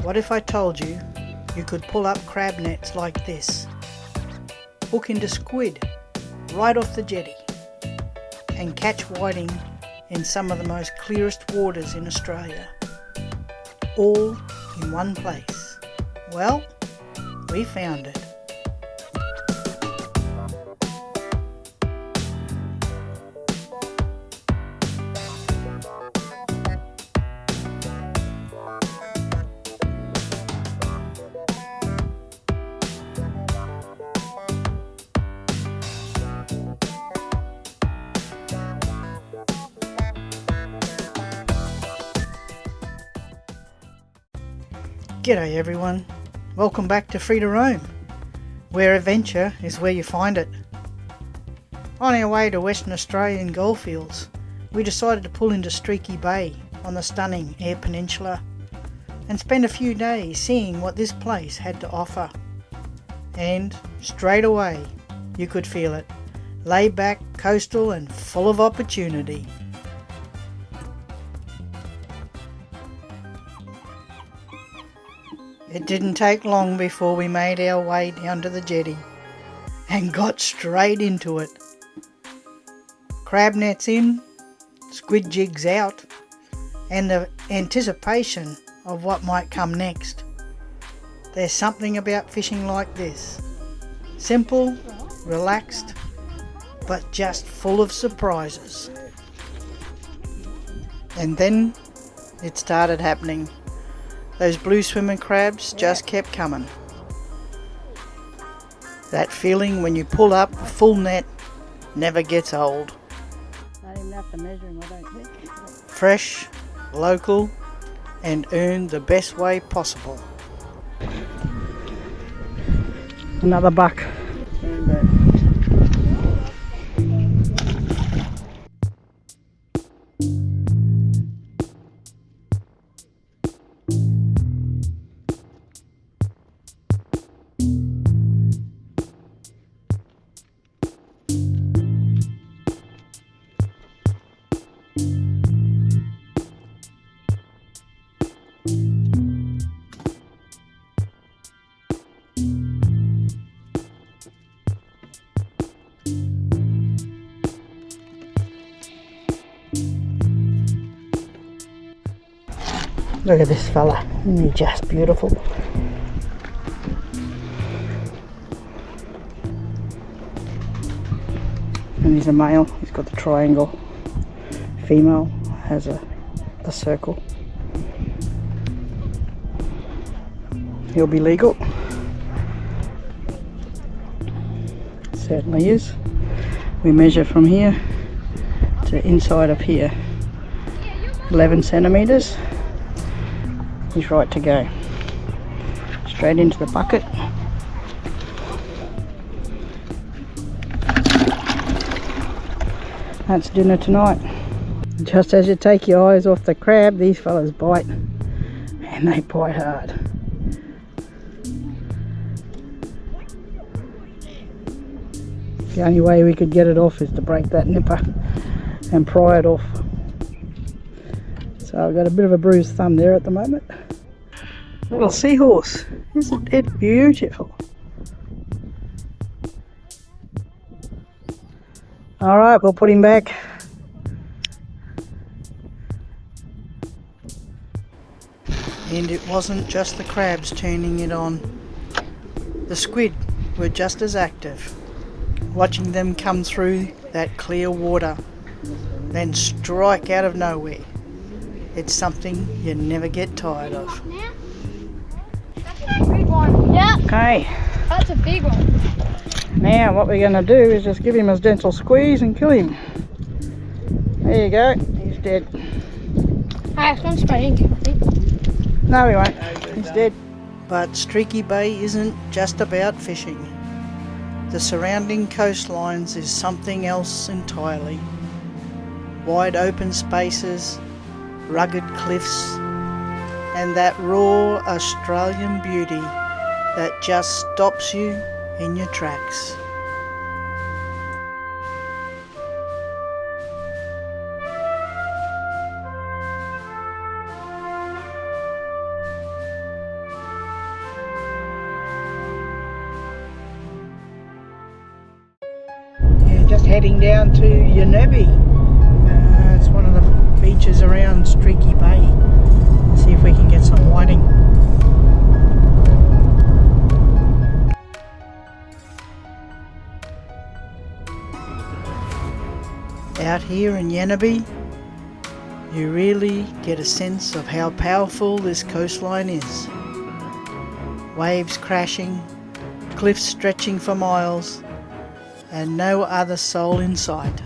What if I told you you could pull up crab nets like this, hook into squid right off the jetty, and catch whiting in some of the most clearest waters in Australia, all in one place? Well, we found it. G'day everyone, welcome back to Free to Roam, where adventure is where you find it. On our way to Western Australian goldfields, we decided to pull into Streaky Bay on the stunning Eyre Peninsula and spend a few days seeing what this place had to offer. And straight away you could feel it, laid back, coastal and full of opportunity. It didn't take long before we made our way down to the jetty and got straight into it. Crab nets in, squid jigs out, and the anticipation of what might come next. There's something about fishing like this. Simple, relaxed, but just full of surprises. And then it started happening. Those blue swimming crabs just kept coming. That feeling when you pull up a full net never gets old. Not even have to measure them, I don't think. Fresh, local, and earned the best way possible. Another buck. Look at this fella, isn't he just beautiful? And he's a male, he's got the triangle. Female has the circle. He'll be legal. Certainly is. We measure from here to inside of here. 11 centimetres. He's right to go. Straight into the bucket. That's dinner tonight. Just as you take your eyes off the crab, these fellas bite, and they bite hard. The only way we could get it off is to break that nipper and pry it off. So I've got a bit of a bruised thumb there at the moment. Little seahorse, isn't it beautiful? Alright, we'll put him back. And it wasn't just the crabs turning it on. The squid were just as active, watching them come through that clear water, then strike out of nowhere. It's something you never get tired of. That's a big one. Yeah. Okay. That's a big one. Now what we're going to do is just give him a gentle squeeze and kill him. There you go. He's dead. Hey, it's not spraying. No, he won't. He's dead. But Streaky Bay isn't just about fishing. The surrounding coastlines is something else entirely. Wide open spaces, rugged cliffs, and that raw Australian beauty that just stops you in your tracks. just heading down to Yanerbie. It's one of the beaches around Streaky Bay. See if we can get some whiting. Out here in Yanerbie, you really get a sense of how powerful this coastline is. Waves crashing, cliffs stretching for miles, and no other soul in sight.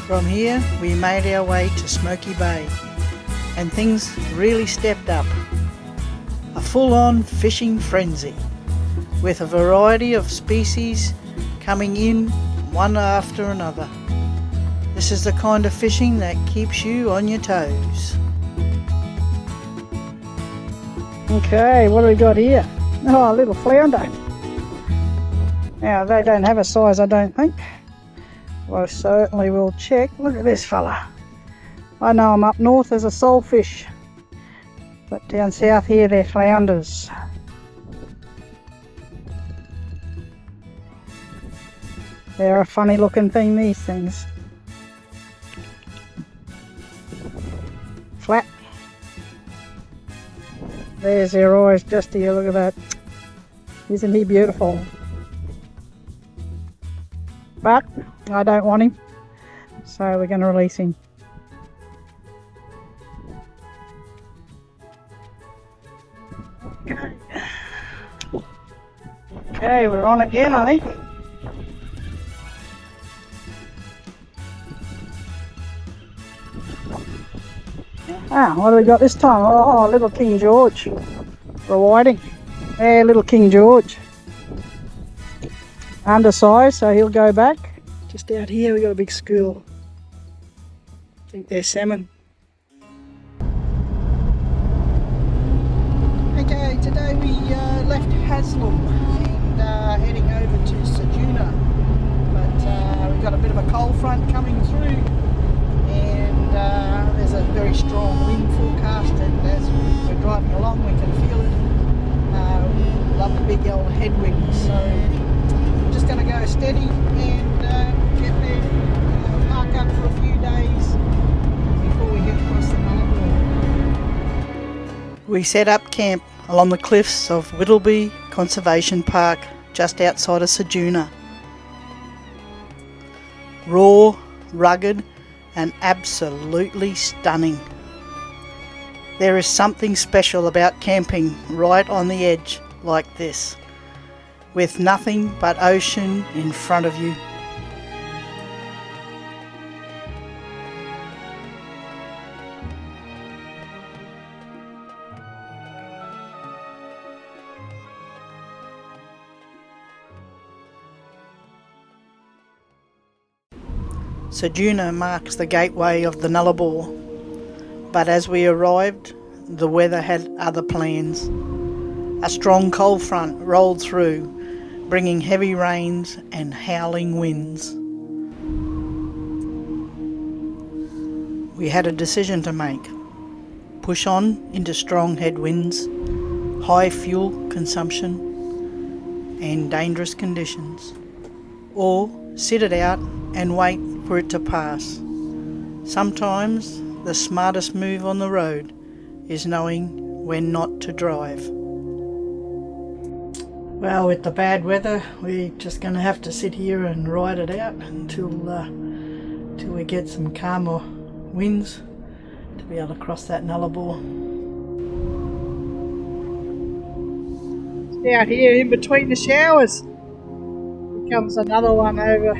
From here we made our way to Smoky Bay, and things really stepped up. A full-on fishing frenzy, with a variety of species coming in one after another. This is the kind of fishing that keeps you on your toes. Okay, what do we got here? Oh, a little flounder. Now they don't have a size, I don't think. Well, certainly we'll check. Look at this fella. I know I'm up north as a soulfish, but down south here they're flounders. They're a funny looking thing, these things. Flat. There's their eyes just here, look at that. Isn't he beautiful? But I don't want him, so we're going to release him. Okay, we're on again, I think. What do we got this time? Oh, little King George. We're whiting. There, little King George. Undersized, so he'll go back. Just out here we got a big school. I think they're salmon. Okay, today we left Haslam and heading over to Ceduna, but we've got a bit of a cold front coming through, and there's a very strong wind forecast, and as we're driving along we can feel it. Love the big old headwinds, so we're just going to go steady and get there, park up for a few days before we head across the Nullarbor. We set up camp along the cliffs of Wittlebee Conservation Park just outside of Ceduna. Raw, rugged and absolutely stunning. There is something special about camping right on the edge like this, with nothing but ocean in front of you. Ceduna marks the gateway of the Nullarbor, but as we arrived, the weather had other plans. A strong cold front rolled through, bringing heavy rains and howling winds. We had a decision to make: push on into strong headwinds, high fuel consumption and dangerous conditions, or sit it out and wait for it to pass. Sometimes the smartest move on the road is knowing when not to drive. Well, with the bad weather, we're just going to have to sit here and ride it out until we get some calmer winds to be able to cross that Nullarbor. Out here in between the showers, here comes another one over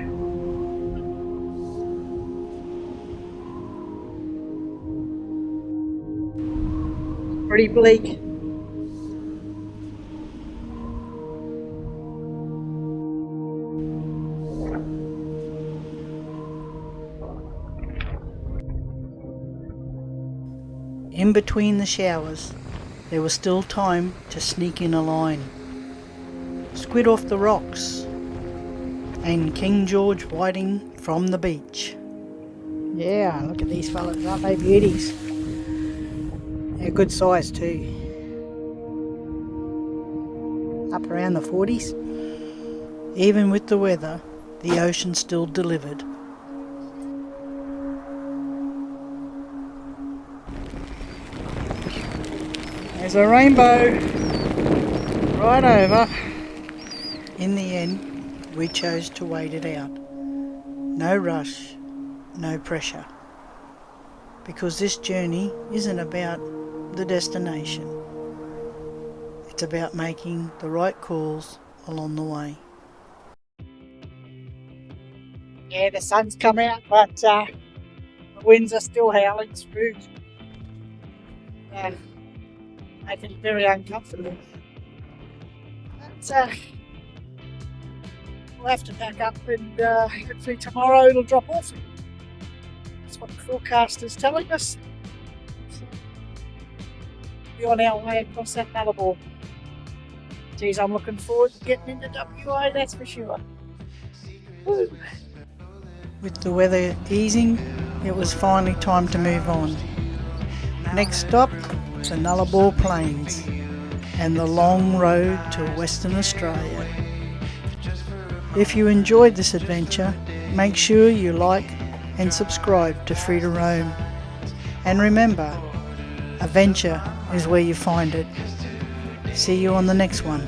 pretty bleak. In between the showers, there was still time to sneak in a line. Squid off the rocks and King George whiting from the beach. Yeah, look at these fellas, aren't they beauties? They're good size too. Up around the 40s. Even with the weather, the ocean still delivered. There's a rainbow right over. In the end, we chose to wait it out. No rush, no pressure. Because this journey isn't about the destination. It's about making the right calls along the way. Yeah, the sun's come out, but the winds are still howling through. Making it very uncomfortable. But we'll have to pack up and hopefully tomorrow it'll drop off. That's what the forecast is telling us. So, we're on our way across that Nullarbor. Geez, I'm looking forward to getting into WA, that's for sure. Woo. With the weather easing, it was finally time to move on. Next stop, the Nullarbor Plains and the long road to Western Australia. If you enjoyed this adventure, make sure you like and subscribe to Free to Roam. And remember, adventure is where you find it. See you on the next one.